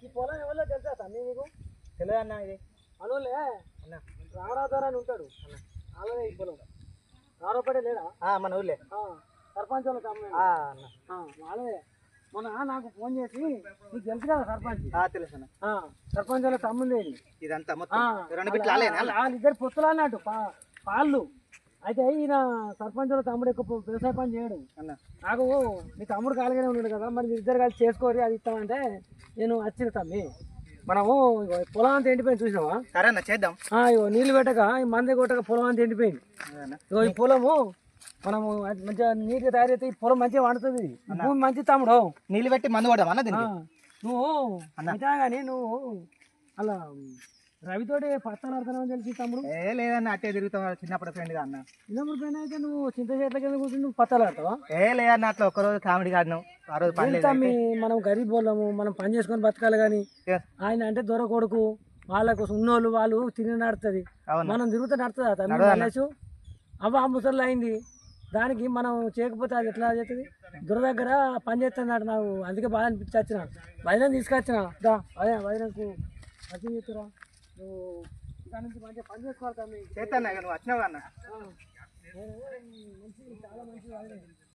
ఈ పొలం ఎవరో తెలుసా తమ్మి నీకు? తెలియదు అన్న ఇది అనులే అన్న. రామరాజు అని ఉంటాడు అన్న. అలాగే ఈ పొలం రామపడే లేడా? మన ఊళ్ళే సర్పంచ్ వాళ్ళ తమ్ముడు. వాళ్ళే మొన్న నాకు ఫోన్ చేసి నీకు తెలుసు కదా సర్పంచ్? తెలుసు అన్న. సర్పంచ్ వాళ్ళ తమ్ముంది ఇదంతా వాళ్ళిద్దరు పొత్తులు అన్నట్టు పాళ్ళు. అయితే ఈయన సర్పంచ్ వాళ్ళ తమ్ముడు ఎక్కువ వ్యవసాయ పని చేయడు అన్న. నాకు నీ తమ్ముడు కాలుగానే ఉన్నాడు కదా, మరి మీ ఇద్దరు కలిసి చేసుకోరి అది ఇస్తామంటే నేను వచ్చిన తమ్మి. మనము పొలం అంతా ఎండిపోయింది చూసినావా? సరే అన్న చేద్దాం. ఇగో నీళ్ళు పెట్టక ఈ మంది కొట్టక పొలం అంతా ఎండిపోయింది. ఇగో ఈ పొలము మనము మంచిగా నీట్గా తయారైతే ఈ పొలం మంచిగా వండుతుంది. భూమి మంచి తమ్ముడు. నీళ్ళు పెట్టి మందు కొడదాం అన్న దీనికి. నువ్వు అంతా కానీ నువ్వు అలా రవితోటి పత్తాలు ఆడుతున్నావు తెలిసి తమ్ముడు. లేదన్న అట్టే తిరుగుతాం చిన్నప్పుడు ఫ్రెండ్ గా అన్న. చిన్నప్పుడు ఫ్రెండ్ అయితే నువ్వు చింత చెట్ల కింద కూర్చుని నువ్వు పత్తాలు ఆడతావా? లేదన్న అట్లా ఒక్కరోజు కామెడీ కాడినాం ఆ రోజు తమ్మి. మనం గరీబ్ వాళ్ళము, మనం పని చేసుకొని బతకాలి. కానీ ఆయన అంటే దొర కొడుకు, వాళ్ళకు ఉన్నోళ్ళు వాళ్ళు తిని నడుతుంది. మనం తిరుగుతూ నడుతుందా తమ్మి? అవ్వ ముసళ్ళు అయింది దానికి మనం చేయకపోతే అది ఎట్లా చేస్తుంది? దొర దగ్గర పని చేస్తున్నాడు నాకు, అందుకే బాధ అనిపించి వచ్చిన వదిన తీసుకొచ్చిన. అదే వదినకు అతి చెప్తురా నువ్వు దాని నుంచి మంచిగా పని చేసుకోవాలి తమ్మి. చేస్తాను నువ్వు వచ్చినావు అన్న. మంచి చాలా మంచి